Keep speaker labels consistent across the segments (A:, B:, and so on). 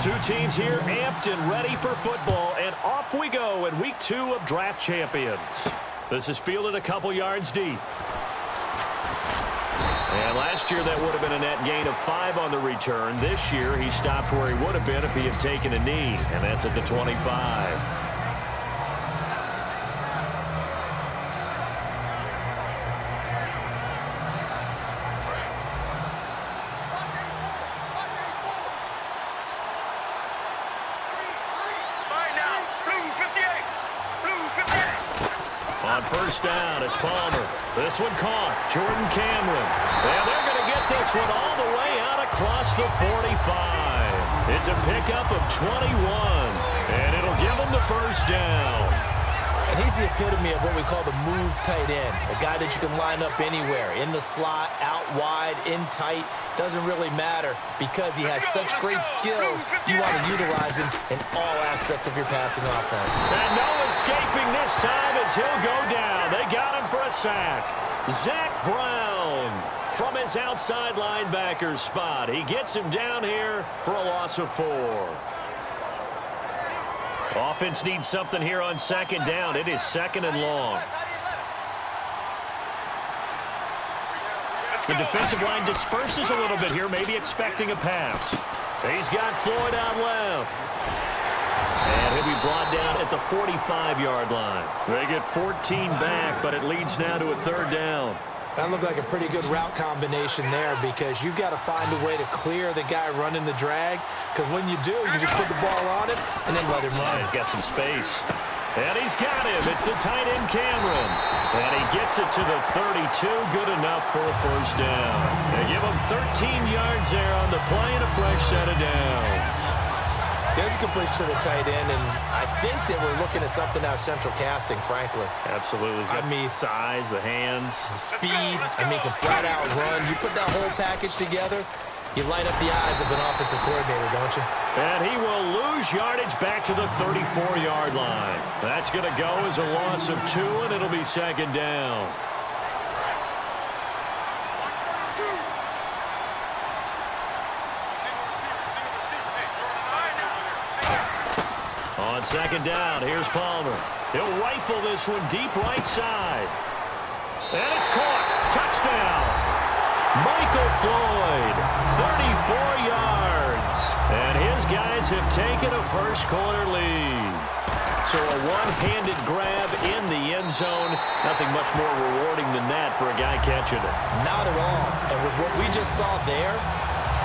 A: Two teams here amped and ready for football, and off we go in week 2 of Draft Champions. This is fielded a couple yards deep. And last year that would have been a net gain of 5 on the return. This year he stopped where he would have been if he had taken a knee, and that's at the 25. On first down, it's Palmer. This one caught. Jordan Cameron. And they're going to get this one all the way out across the 45. It's a pickup of 21. And it'll give them the first down.
B: And he's the epitome of what we call the move tight end. A guy that you can line up anywhere. In the slot, out wide, in tight. Doesn't really matter because he has such great skills. You want to utilize him in all aspects of your passing offense.
A: And no escaping this time as he'll go down. They got him for a sack. Zach Brown from his outside linebacker spot. He gets him down here for a loss of 4. Offense needs something here on second down. It is 2nd and long. The defensive line disperses a little bit here, maybe expecting a pass. He's got Floyd out left. And he'll be brought down at the 45-yard line. They get 14 back, but it leads now to a 3rd down.
B: That looked like a pretty good route combination there because you've got to find a way to clear the guy running the drag. Because when you do, you just put the ball on him and then let him run.
A: He's got some space. And he's got him. It's the tight end Cameron. And he gets it to the 32. Good enough for a first down. They give him 13 yards there on the play and a fresh set of downs.
B: There's a completion to the tight end, and I think that we're looking at something out central casting, frankly.
A: Absolutely.
B: I mean,
A: size, the hands.
B: Speed. I mean, can flat out run. You put that whole package together, you light up the eyes of an offensive coordinator, don't you?
A: And he will lose yardage back to the 34-yard line. That's going to go as a loss of 2, and it'll be 2nd down. On 2nd down, here's Palmer. He'll rifle this one deep right side. And it's caught. Touchdown. Michael Floyd, 34 yards. And his guys have taken a first-quarter lead. So a one-handed grab in the end zone. Nothing much more rewarding than that for a guy catching it.
B: Not at all. And with what we just saw there,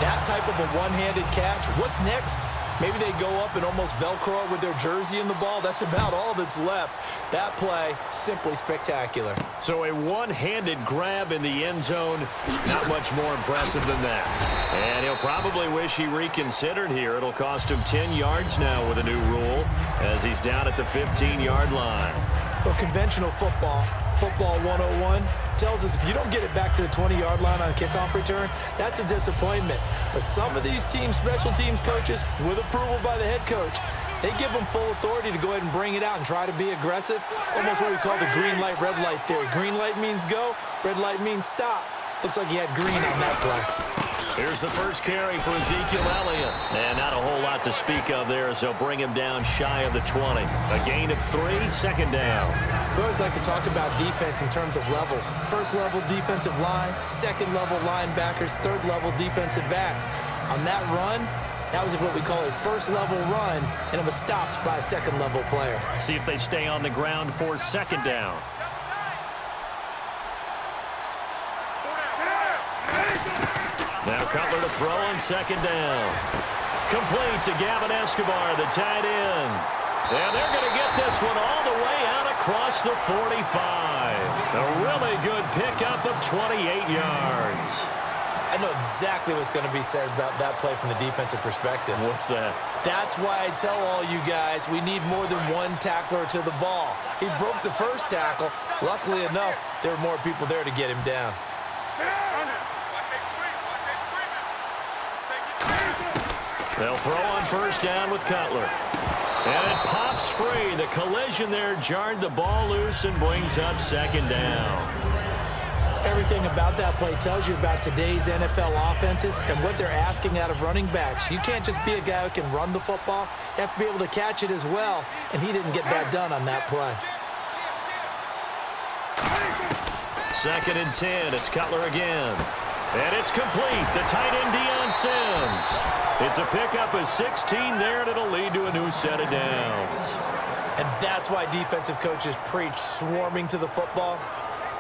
B: that type of a one-handed catch, what's next? Maybe they go up and almost Velcro it with their jersey in the ball. That's about all that's left. That play, simply spectacular.
A: So a one-handed grab in the end zone, not much more impressive than that. And he'll probably wish he reconsidered here. It'll cost him 10 yards now with a new rule as he's down at the 15-yard line.
B: Well, conventional football 101, tells us if you don't get it back to the 20-yard line on a kickoff return, that's a disappointment. But some of these teams, special teams coaches, with approval by the head coach, they give them full authority to go ahead and bring it out and try to be aggressive. Almost what we call the green light, red light theory. Green light means go, red light means stop. Looks like he had green on that play.
A: Here's the first carry for Ezekiel Elliott. And not a whole lot to speak of there as they'll bring him down shy of the 20. A gain of 3, 2nd down.
B: We always like to talk about defense in terms of levels. First level defensive line, second level linebackers, third level defensive backs. On that run, that was what we call a first level run, and it was stopped by a second level player.
A: See if they stay on the ground for 2nd down. Now Cutler to throw on 2nd down. Complete to Gavin Escobar, the tight end. And they're going to get this one all the way out across the 45. A really good pickup of 28 yards.
B: I know exactly what's going to be said about that play from the defensive perspective.
A: What's that?
B: That's why I tell all you guys we need more than one tackler to the ball. He broke the first tackle. Luckily enough, there were more people there to get him down.
A: They'll throw on first down with Cutler. And it pops free. The collision there jarred the ball loose and brings up 2nd down.
B: Everything about that play tells you about today's NFL offenses and what they're asking out of running backs. You can't just be a guy who can run the football. You have to be able to catch it as well, and he didn't get that done on that play.
A: 2nd and 10. It's Cutler again. And it's complete. The tight end, Deion Sims. It's a pickup of 16 there, and it'll lead to a new set of downs.
B: And that's why defensive coaches preach swarming to the football.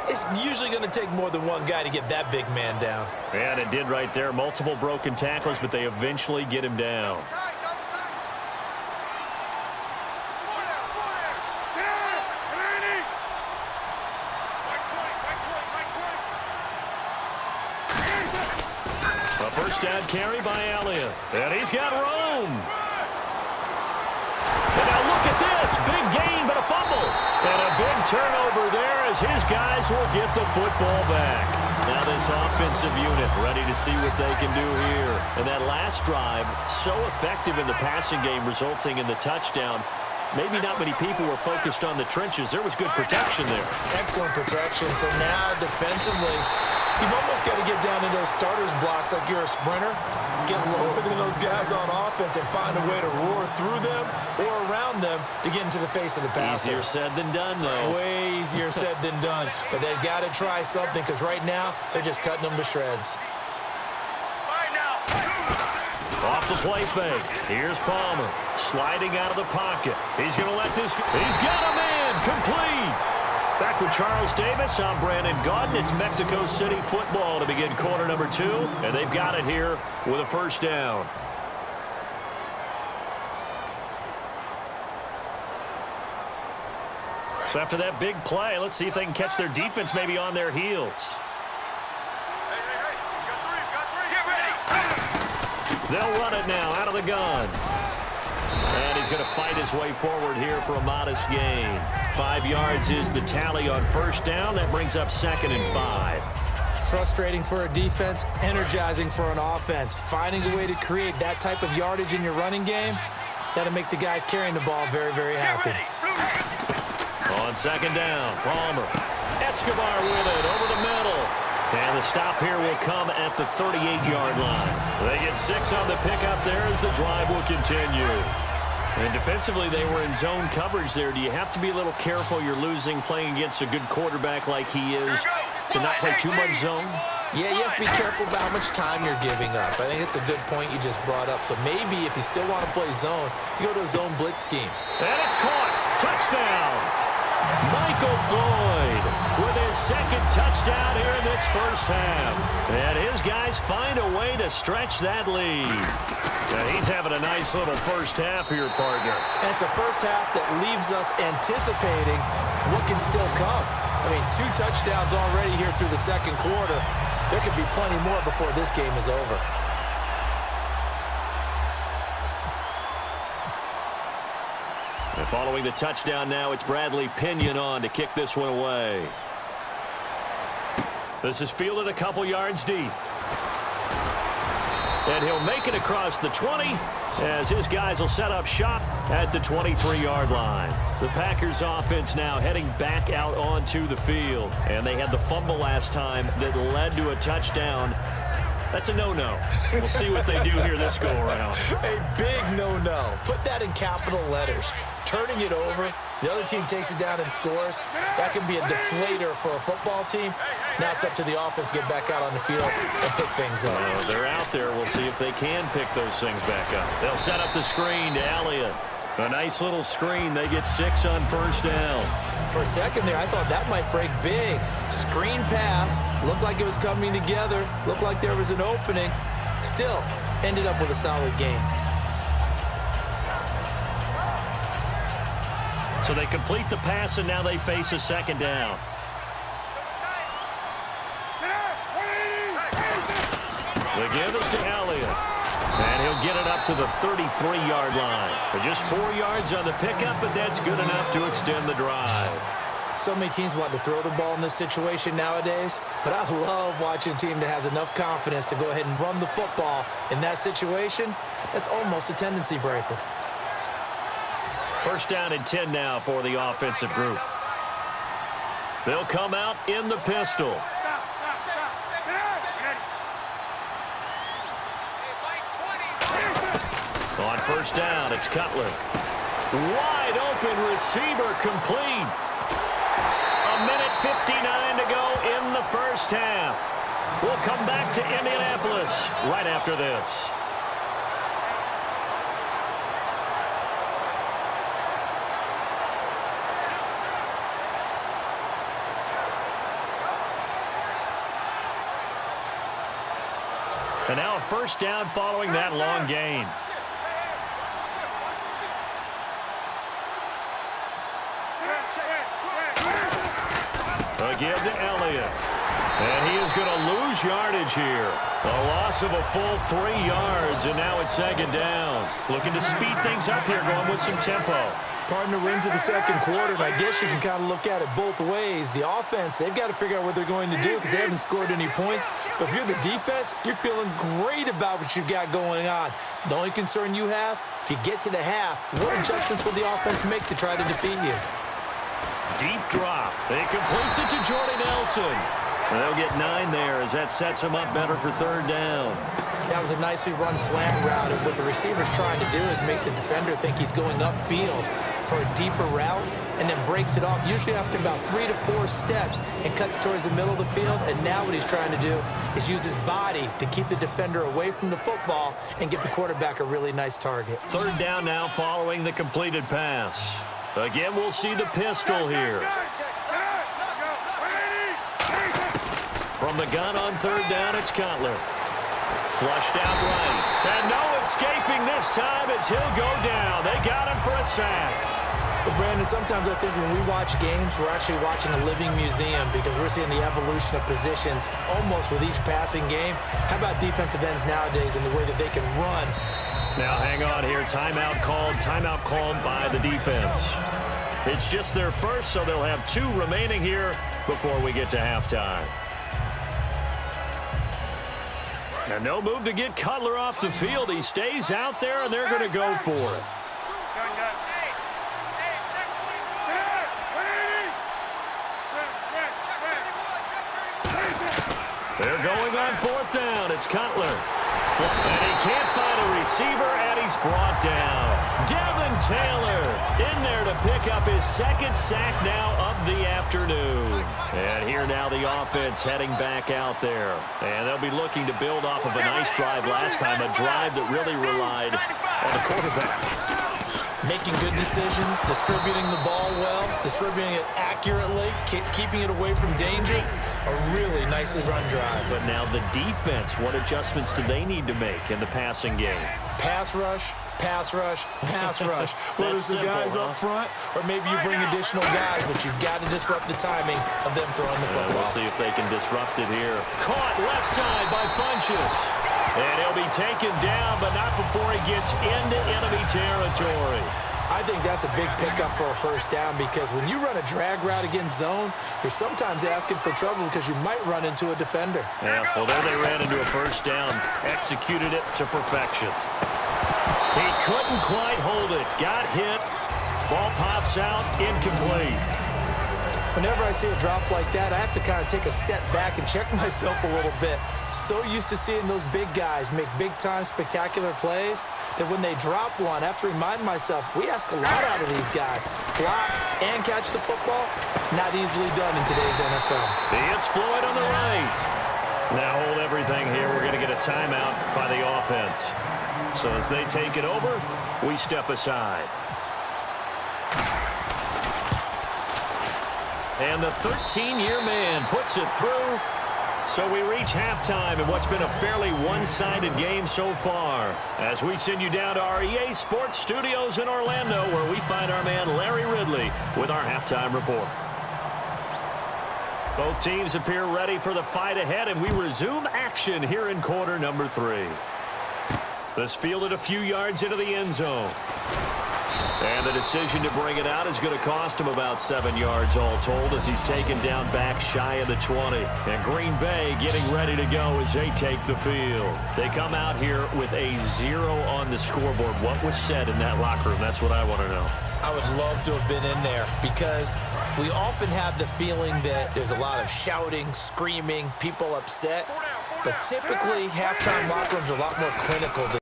B: It's usually going to take more than one guy to get that big man down.
A: And it did right there. Multiple broken tackles, but they eventually get him down. A first down carry by Elliott. And he's got room. And now look at this. Big gain, but a fumble. And a big turnover there as his guys will get the football back. Now this offensive unit ready to see what they can do here. And that last drive, so effective in the passing game, resulting in the touchdown. Maybe not many people were focused on the trenches. There was good protection there.
B: Excellent protection. So now defensively, you've almost got to get down into those starters blocks like you're a sprinter. Get lower than those guys on offense and find a way to roar through them or around them to get into the face of the passer.
A: Easier said than done, though.
B: Way easier said than done. But they've got to try something because right now they're just cutting them to shreds.
A: Off the play fake. Here's Palmer sliding out of the pocket. He's going to let this go. He's got a man. Complete. Back with Charles Davis. I'm Brandon Gaudin. It's Mexico City football to begin quarter number 2. And they've got it here with a first down. So after that big play, let's see if they can catch their defense maybe on their heels. They'll run it now out of the gun. And he's going to fight his way forward here for a modest gain. 5 yards is the tally on first down. That brings up 2nd and 5.
B: Frustrating for a defense, energizing for an offense. Finding a way to create that type of yardage in your running game, that'll make the guys carrying the ball very, very happy.
A: On 2nd down, Palmer. Escobar with it over the middle. And the stop here will come at the 38-yard line. They get 6 on the pickup there as the drive will continue. And defensively, they were in zone coverage there. Do you have to be a little careful you're losing playing against a good quarterback like he is to not play too much zone?
B: Yeah, you have to be careful about how much time you're giving up. I think it's a good point you just brought up. So maybe if you still want to play zone, you go to a zone blitz scheme.
A: And it's caught. Touchdown. Michael Floyd with his 2nd touchdown here in this first half. And his guys find a way to stretch that lead. And he's having a nice little first half here, partner.
B: And it's a first half that leaves us anticipating what can still come. I mean, 2 touchdowns already here through the 2nd quarter. There could be plenty more before this game is over.
A: And following the touchdown now, it's Bradley Pinion on to kick this one away. This is fielded a couple yards deep. And he'll make it across the 20 as his guys will set up shop at the 23-yard line. The Packers offense now heading back out onto the field. And they had the fumble last time that led to a touchdown. That's a no-no. We'll see what they do here this go-around.
B: A big no-no. Put that in capital letters. Turning it over, the other team takes it down and scores. That can be a deflator for a football team. Now it's up to the offense to get back out on the field and pick things up.
A: Well, they're out there. We'll see if they can pick those things back up. They'll set up the screen to Elliott. A nice little screen. They get 6 on first down.
B: For a second there, I thought that might break big. Screen pass. Looked like it was coming together. Looked like there was an opening. Still, ended up with a solid game.
A: So they complete the pass, and now they face a 2nd down. The give is to Elliott. And he'll get it up to the 33-yard line. But just 4 yards on the pickup, but that's good enough to extend the drive.
B: So many teams want to throw the ball in this situation nowadays, but I love watching a team that has enough confidence to go ahead and run the football in that situation. That's almost a tendency breaker.
A: First down and 10 now for the offensive group. They'll come out in the pistol. On first down, it's Cutler. Wide open receiver complete. A minute 59 to go in the first half. We'll come back to Indianapolis right after this. And now a first down following that long gain. A give to Elliott. And he is going to lose yardage here. A loss of a full 3 yards, and now it's second down. Looking to speed things up here, going with some tempo.
B: Partner, we're into the second quarter, and I guess you can kind of look at it both ways. The offense, they've got to figure out what they're going to do because they haven't scored any points. But if you're the defense, you're feeling great about what you've got going on. The only concern you have, if you get to the half, what adjustments will the offense make to try to defeat you?
A: Deep drop. It completes it to Jordy Nelson. And they'll get 9 there as that sets them up better for third down.
B: That was a nicely run slant route, and what the receiver's trying to do is make the defender think he's going upfield for a deeper route and then breaks it off, usually after about 3 to 4 steps, and cuts towards the middle of the field. And now what he's trying to do is use his body to keep the defender away from the football and get the quarterback a really nice target.
A: Third down now following the completed pass. Again, we'll see the pistol here. From the gun on third down, it's Cutler. Flushed out right. And no escaping this time as he'll go down. They got him for a sack.
B: But, Brandon, sometimes I think when we watch games, we're actually watching a living museum because we're seeing the evolution of positions almost with each passing game. How about defensive ends nowadays and the way that they can run?
A: Now, hang on here. Timeout called by the defense. It's just their first, so they'll have 2 remaining here before we get to halftime. And no move to get Cutler off the field. He stays out there, and they're going to go for it. They're going on fourth down. It's Cutler. And he can't find a receiver, and he's brought down. Devin Taylor in there to pick up his second sack now of the afternoon. And here now the offense heading back out there. And they'll be looking to build off of a nice drive last time, a drive that really relied on the quarterback.
B: Making good decisions, distributing the ball well, distributing it accurately, keeping it away from danger. A really nicely run drive.
A: But now the defense, what adjustments do they need to make in the passing game?
B: Pass rush, pass rush, pass rush. Whether it's the guys up front or maybe you bring additional guys, but you've got to disrupt the timing of them throwing the football.
A: We'll see if they can disrupt it here. Caught left side by Funchess. And he'll be taken down, but not before he gets into enemy territory.
B: I think that's a big pickup for a first down because when you run a drag route against zone, you're sometimes asking for trouble because you might run into a defender.
A: Yeah, well, there they ran into a first down, executed it to perfection. He couldn't quite hold it, got hit, ball pops out, incomplete.
B: Whenever I see a drop like that, I have to kind of take a step back and check myself a little bit. So used to seeing those big guys make big-time spectacular plays that when they drop one, I have to remind myself, we ask a lot out of these guys. Block and catch the football, not easily done in today's NFL.
A: It's Floyd on the right. Now hold everything here. We're going to get a timeout by the offense. So as they take it over, we step aside. And the 13-year man puts it through. So we reach halftime in what's been a fairly one-sided game so far. As we send you down to our EA Sports Studios in Orlando, where we find our man Larry Ridley with our halftime report. Both teams appear ready for the fight ahead, and we resume action here in quarter number 3. This fielded a few yards into the end zone. And the decision to bring it out is going to cost him about 7 yards all told as he's taken down back shy of the 20. And Green Bay getting ready to go as they take the field. They come out here with a 0 on the scoreboard. What was said in that locker room? That's what I want to know.
B: I would love to have been in there because we often have the feeling that there's a lot of shouting, screaming, people upset. But typically, halftime locker rooms are a lot more clinical than